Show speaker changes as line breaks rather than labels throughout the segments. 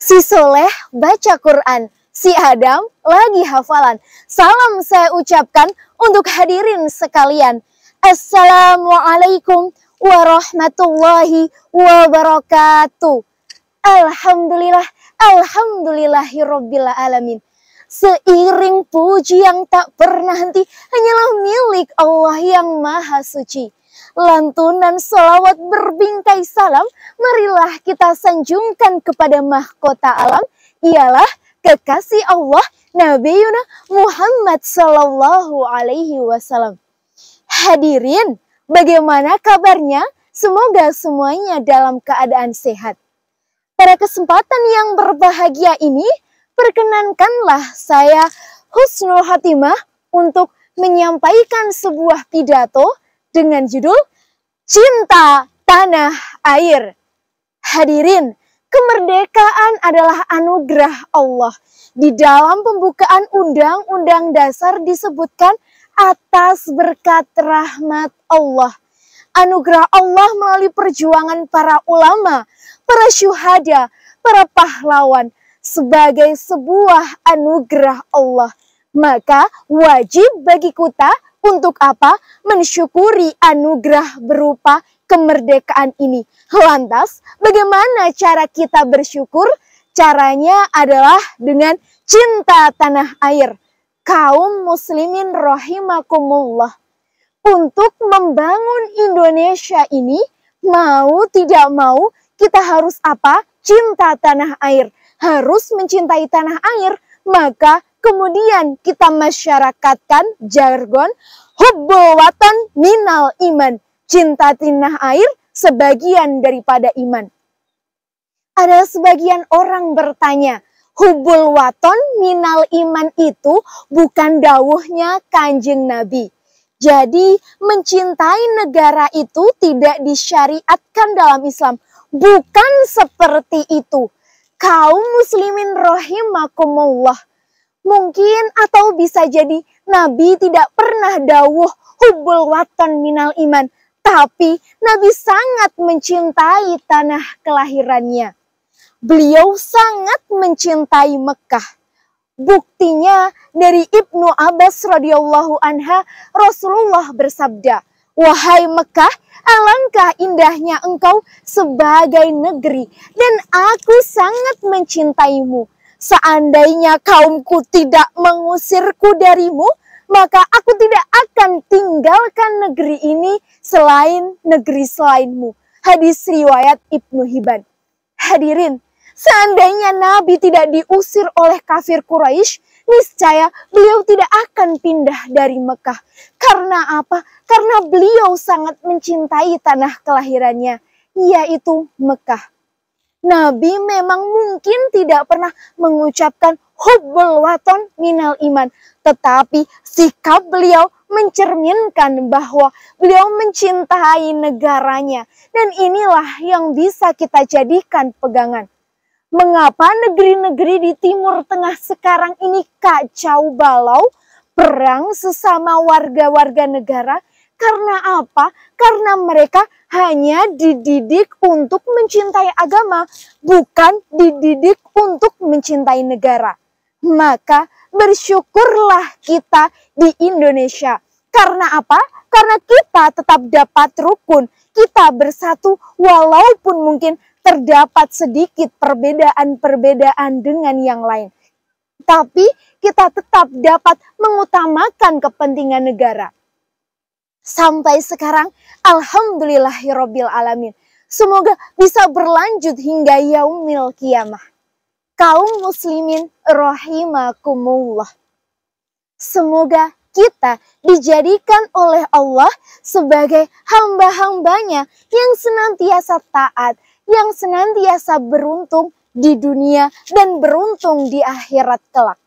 Si Soleh baca Quran, si Adam lagi hafalan. Salam saya ucapkan untuk hadirin sekalian. Assalamualaikum warahmatullahi wabarakatuh. Alhamdulillah, alhamdulillahirabbil alamin. Seiring puji yang tak pernah henti hanyalah milik Allah yang maha suci. Lantunan salawat berbingkai salam, marilah kita sanjungkan kepada mahkota alam, ialah kekasih Allah Nabiuna Muhammad sallallahu alaihi wasallam. Hadirin, bagaimana kabarnya? Semoga semuanya dalam keadaan sehat. Pada kesempatan yang berbahagia ini, perkenankanlah saya Husnul Hatimah untuk menyampaikan sebuah pidato dengan judul Cinta Tanah Air. Hadirin, kemerdekaan adalah anugerah Allah. Di dalam pembukaan Undang-Undang Dasar disebutkan atas berkat rahmat Allah. Anugerah Allah melalui perjuangan para ulama, para syuhada, para pahlawan sebagai sebuah anugerah Allah. Maka wajib bagi kita untuk apa? Mensyukuri anugerah berupa kemerdekaan ini. Lantas, bagaimana cara kita bersyukur? Caranya adalah dengan cinta tanah air. Kaum muslimin rahimakumullah. Untuk membangun Indonesia ini, mau tidak mau, kita harus apa? Cinta tanah air. Harus mencintai tanah air. Maka kemudian kita masyarakatkan jargon hubbul watan minal iman. Cinta tanah air sebagian daripada iman. Ada sebagian orang bertanya, hubbul waton minal iman itu bukan dawuhnya Kanjeng Nabi. Jadi mencintai negara itu tidak disyariatkan dalam Islam. Bukan seperti itu. Kaum muslimin rahimakumullah. Mungkin atau bisa jadi Nabi tidak pernah dawuh hubbul watan minal iman. Tapi Nabi sangat mencintai tanah kelahirannya. Beliau sangat mencintai Mekah. Buktinya dari Ibnu Abbas radhiyallahu anha, Rasulullah bersabda, "Wahai Mekah, alangkah indahnya engkau sebagai negeri, dan aku sangat mencintaimu. Seandainya kaumku tidak mengusirku darimu, maka aku tidak akan tinggalkan negeri ini selain negeri selainmu." Hadis riwayat Ibnu Hibban. Hadirin, seandainya Nabi tidak diusir oleh kafir Quraisy, niscaya beliau tidak akan pindah dari Mekah. Karena apa? Karena beliau sangat mencintai tanah kelahirannya, yaitu Mekah. Nabi memang mungkin tidak pernah mengucapkan hubbul waton minal iman. Tetapi sikap beliau mencerminkan bahwa beliau mencintai negaranya. Dan inilah yang bisa kita jadikan pegangan. Mengapa negeri-negeri di Timur Tengah sekarang ini kacau balau, perang sesama warga-warga negara? Karena apa? Karena mereka hanya dididik untuk mencintai agama, bukan dididik untuk mencintai negara. Maka bersyukurlah kita di Indonesia. Karena apa? Karena kita tetap dapat rukun, kita bersatu walaupun mungkin terdapat sedikit perbedaan-perbedaan dengan yang lain. Tapi kita tetap dapat mengutamakan kepentingan negara. Sampai sekarang, alhamdulillahirabbil alamin. Semoga bisa berlanjut hingga yaumil qiyamah. Kaum muslimin rahimakumullah. Semoga kita dijadikan oleh Allah sebagai hamba-hambanya yang senantiasa taat, yang senantiasa beruntung di dunia dan beruntung di akhirat kelak.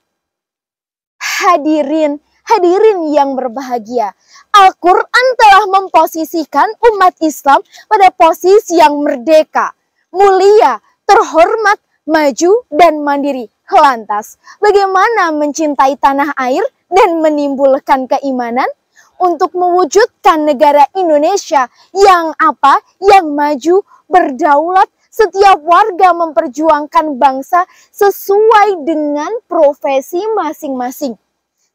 Hadirin yang berbahagia, Al-Quran telah memposisikan umat Islam pada posisi yang merdeka, mulia, terhormat, maju, dan mandiri. Lantas, bagaimana mencintai tanah air dan menimbulkan keimanan? Untuk mewujudkan negara Indonesia yang apa? Yang maju, berdaulat, setiap warga memperjuangkan bangsa sesuai dengan profesi masing-masing.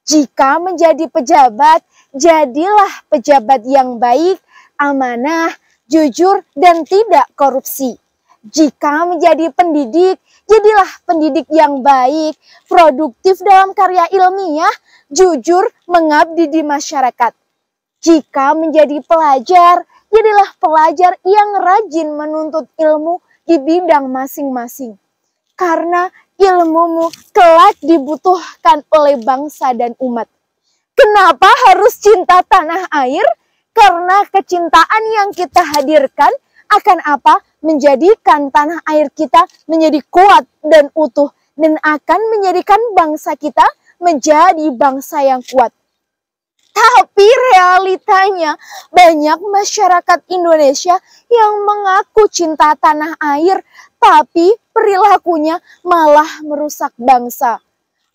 Jika menjadi pejabat, jadilah pejabat yang baik, amanah, jujur, dan tidak korupsi. Jika menjadi pendidik, jadilah pendidik yang baik, produktif dalam karya ilmiah, jujur, mengabdi di masyarakat. Jika menjadi pelajar, jadilah pelajar yang rajin menuntut ilmu di bidang masing-masing. Karena ilmumu kelak dibutuhkan oleh bangsa dan umat. Kenapa harus cinta tanah air? Karena kecintaan yang kita hadirkan akan apa? Menjadikan tanah air kita menjadi kuat dan utuh. Dan akan menjadikan bangsa kita menjadi bangsa yang kuat. Tapi realitanya banyak masyarakat Indonesia yang mengaku cinta tanah air, tapi perilakunya malah merusak bangsa.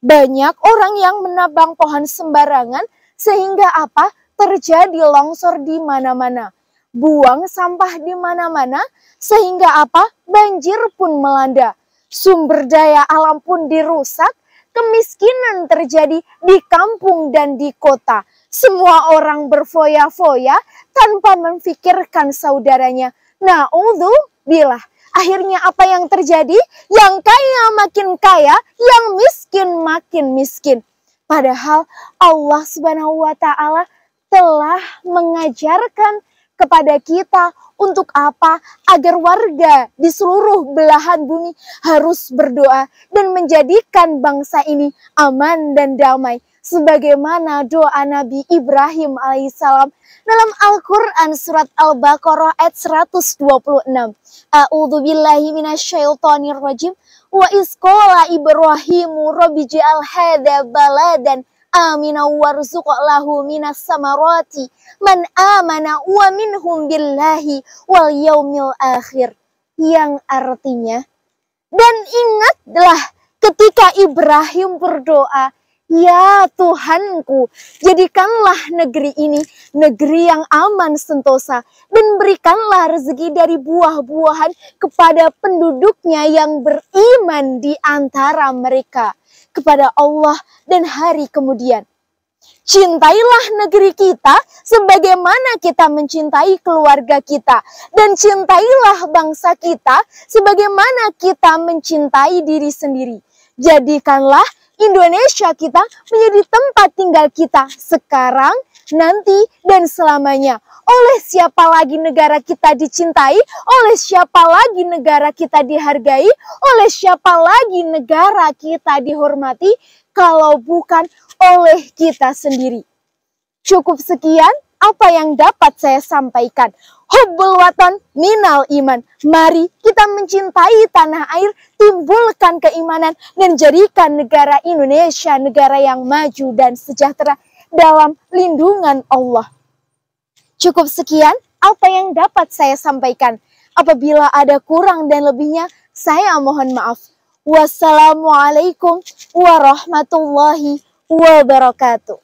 Banyak orang yang menebang pohon sembarangan sehingga apa? Terjadi longsor di mana-mana. Buang sampah di mana-mana sehingga apa? Banjir pun melanda. Sumber daya alam pun dirusak. Kemiskinan terjadi di kampung dan di kota. Semua orang berfoya-foya tanpa memikirkan saudaranya. Na'udzubillah. Akhirnya apa yang terjadi? Yang kaya makin kaya, yang miskin makin miskin. Padahal Allah Subhanahu wa Ta'ala telah mengajarkan kepada kita untuk apa? Agar warga di seluruh belahan bumi harus berdoa dan menjadikan bangsa ini aman dan damai. Sebagaimana doa Nabi Ibrahim alaihissalam dalam Al-Quran surat Al-Baqarah ayat 126. A'udzubillahi minasyaitonirrajim. Wa isqala Ibrahimu rabbi ja'al hadza baladan amina warzuq lahu minas samarati man amana wa minhum billahi wal yaumil akhir. Yang artinya, dan ingatlah ketika Ibrahim berdoa, ya Tuhanku, jadikanlah negeri ini negeri yang aman sentosa dan berikanlah rezeki dari buah-buahan kepada penduduknya yang beriman di antara mereka kepada Allah dan hari kemudian. Cintailah negeri kita sebagaimana kita mencintai keluarga kita. Dan cintailah bangsa kita sebagaimana kita mencintai diri sendiri. Jadikanlah Indonesia kita menjadi tempat tinggal kita sekarang, nanti, dan selamanya. Oleh siapa lagi negara kita dicintai? Oleh siapa lagi negara kita dihargai? Oleh siapa lagi negara kita dihormati? Kalau bukan oleh kita sendiri. Cukup sekian apa yang dapat saya sampaikan. Hubbul watan minal iman. Mari kita mencintai tanah air, timbulkan keimanan, dan jadikan negara Indonesia negara yang maju dan sejahtera dalam lindungan Allah. Cukup sekian apa yang dapat saya sampaikan. Apabila ada kurang dan lebihnya, saya mohon maaf. Wassalamualaikum warahmatullahi wabarakatuh.